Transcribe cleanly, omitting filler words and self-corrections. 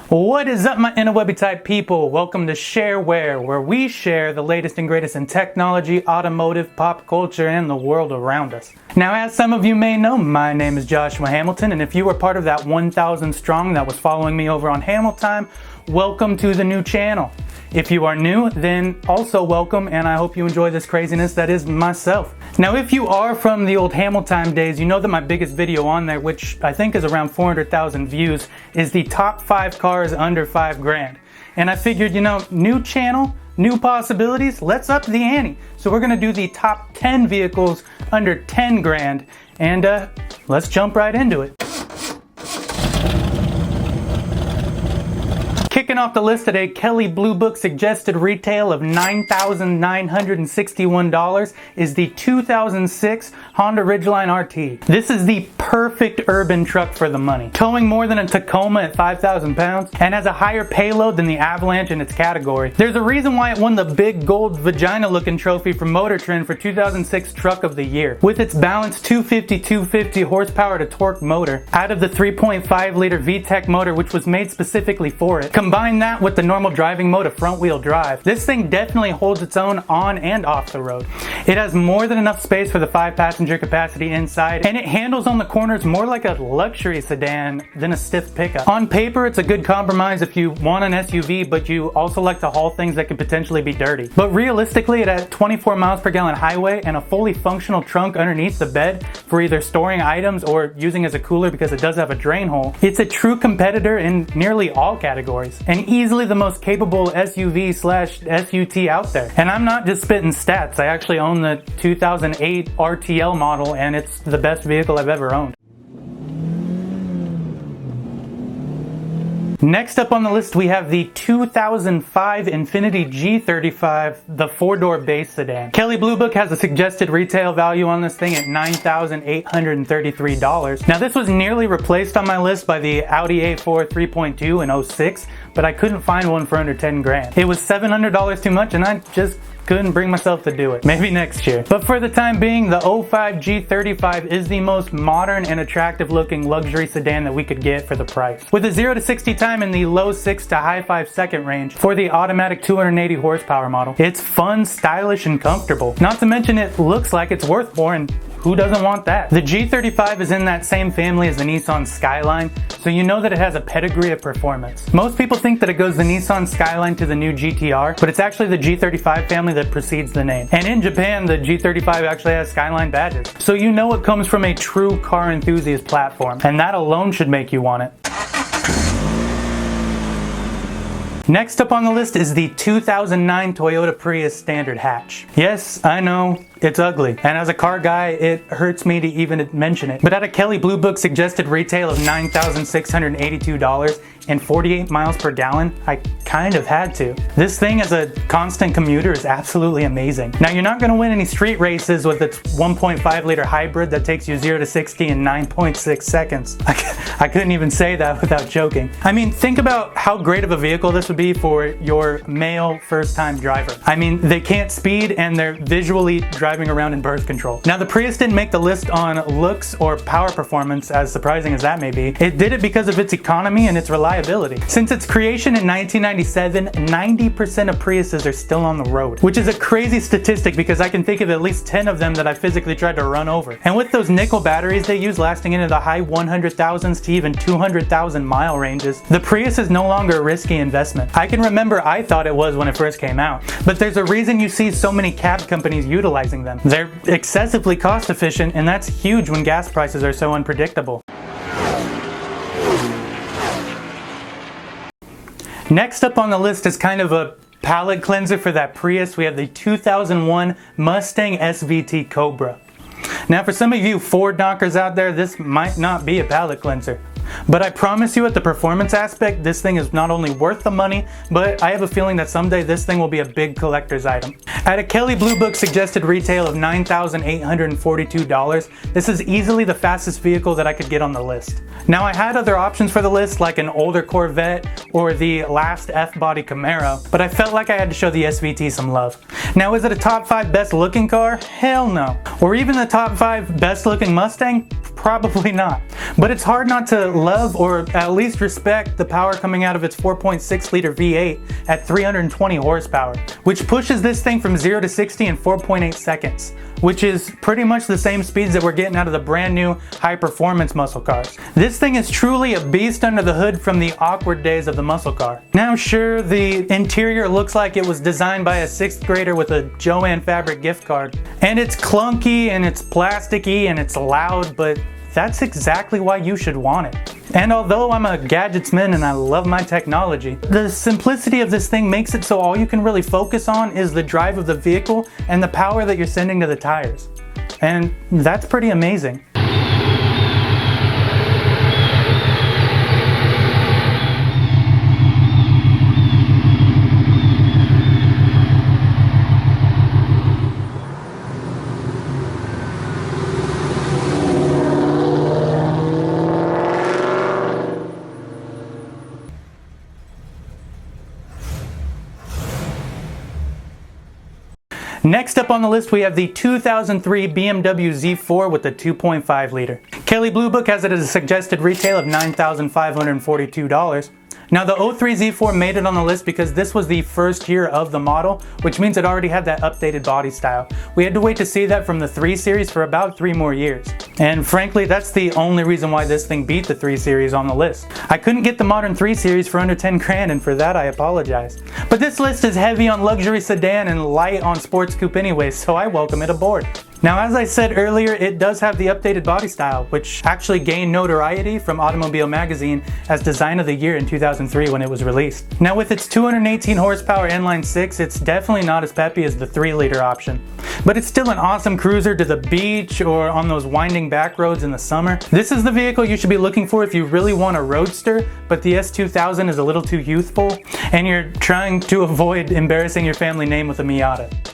What is up, my interwebby type people? Welcome to Shareware, where we share the latest and greatest in technology, automotive, pop culture, and the world around us. Now, as some of you may know, my name is Joshua Hamilton, and if you were part of that 1,000 strong that was following me over on Hamiltime, welcome to the new channel. If you are new, then also welcome, and I hope you enjoy this craziness that is myself. Now, if you are from the old Hamiltime days, you know that my biggest video on there, which I think is around 400,000 views, is the top 5 cars under $5,000. And I figured, new channel, new possibilities, let's up the ante. So we're gonna do the top 10 vehicles under $10,000, and let's jump right into it. Kicking off the list today, Kelley Blue Book suggested retail of $9,961 is the 2006 Honda Ridgeline RT. This is the perfect urban truck for the money, towing more than a Tacoma at 5,000 pounds and has a higher payload than the Avalanche in its category. There's a reason why it won the big gold vagina looking trophy from Motor Trend for 2006 Truck of the Year. With its balanced 250 horsepower to torque motor out of the 3.5 liter VTEC motor, which was made specifically for it. Combine that with the normal driving mode of front wheel drive. This thing definitely holds its own on and off the road. It has more than enough space for the 5-passenger capacity inside, and it handles on the corners more like a luxury sedan than a stiff pickup. On paper, it's a good compromise if you want an SUV, but you also like to haul things that could potentially be dirty. But realistically, it has 24 miles per gallon highway and a fully functional trunk underneath the bed for either storing items or using as a cooler because it does have a drain hole. It's a true competitor in nearly all categories, and easily the most capable SUV/SUT out there. And I'm not just spitting stats, I actually own the 2008 RTL model, and it's the best vehicle I've ever owned. Next up on the list, we have the 2005 Infiniti G35, the 4-door base sedan. Kelley Blue Book has a suggested retail value on this thing at $9,833. Now, this was nearly replaced on my list by the Audi A4 3.2 in 06, but I couldn't find one for under $10,000. It was $700 too much, and I just couldn't bring myself to do it. Maybe next year. But for the time being, the 05 G35 is the most modern and attractive looking luxury sedan that we could get for the price. With a 0 to 60 time in the low 6 to high 5 second range for the automatic 280 horsepower model. It's fun, stylish, and comfortable. Not to mention it looks like it's worth more, and who doesn't want that? The G35 is in that same family as the Nissan Skyline, so you know that it has a pedigree of performance. Most people think that it goes the Nissan Skyline to the new GTR, but it's actually the G35 family that precedes the name. And in Japan, the G35 actually has Skyline badges. So you know it comes from a true car enthusiast platform, and that alone should make you want it. Next up on the list is the 2009 Toyota Prius Standard Hatch. Yes, I know, it's ugly, and as a car guy, it hurts me to even mention it. But at a Kelley Blue Book suggested retail of $9,682 and 48 miles per gallon, I kind of had to. This thing as a constant commuter is absolutely amazing. Now, you're not gonna win any street races with its 1.5 liter hybrid that takes you 0 to 60 in 9.6 seconds. I couldn't even say that without joking. I mean, think about how great of a vehicle this would be for your male first-time driver. I mean, they can't speed and they're visually driving around in birth control. Now, the Prius didn't make the list on looks or power performance, as surprising as that may be. It did it because of its economy and its reliability. Since its creation in 1997, 90% of Priuses are still on the road, which is a crazy statistic because I can think of at least 10 of them that I physically tried to run over. And with those nickel batteries they use lasting into the high 100,000s to even 200,000 mile ranges, the Prius is no longer a risky investment. I can remember I thought it was when it first came out, but there's a reason you see so many cab companies utilizing them. They're excessively cost efficient, and that's huge when gas prices are so unpredictable. Next up on the list is kind of a palate cleanser for that Prius. We have the 2001 Mustang SVT Cobra. Now, for some of you Ford knockers out there, this might not be a palate cleanser. But I promise you, at the performance aspect, this thing is not only worth the money, but I have a feeling that someday this thing will be a big collector's item. At a Kelley Blue Book suggested retail of $9,842, this is easily the fastest vehicle that I could get on the list. Now, I had other options for the list, like an older Corvette or the last F-body Camaro, but I felt like I had to show the SVT some love. Now, is it a top 5 best looking car? Hell no. Or even the top 5 best looking Mustang? Probably not. But it's hard not to love or at least respect the power coming out of its 4.6 liter V8 at 320 horsepower, which pushes this thing from 0 to 60 in 4.8 seconds, which is pretty much the same speeds that we're getting out of the brand new high performance muscle cars. This thing is truly a beast under the hood from the awkward days of the muscle car. Now sure, the interior looks like it was designed by a 6th grader with a Joann Fabric gift card. And it's clunky and it's plasticky and it's loud, but that's exactly why you should want it. And although I'm a gadgetsman and I love my technology, the simplicity of this thing makes it so all you can really focus on is the drive of the vehicle and the power that you're sending to the tires. And that's pretty amazing. Next up on the list we have the 2003 BMW Z4 with the 2.5 liter. Kelley Blue Book has it as a suggested retail of $9,542. Now the 03 Z4 made it on the list because this was the first year of the model, which means it already had that updated body style. We had to wait to see that from the 3 Series for about 3 more years. And frankly, that's the only reason why this thing beat the 3 Series on the list. I couldn't get the modern 3 Series for under 10 grand, and for that I apologize. But this list is heavy on luxury sedan and light on sports coupe anyways, so I welcome it aboard. Now, as I said earlier, it does have the updated body style, which actually gained notoriety from Automobile Magazine as Design of the Year in 2003 when it was released. Now, with its 218 horsepower inline 6, it's definitely not as peppy as the 3 liter option. But it's still an awesome cruiser to the beach or on those winding back roads in the summer. This is the vehicle you should be looking for if you really want a roadster, but the S2000 is a little too youthful and you're trying to avoid embarrassing your family name with a Miata.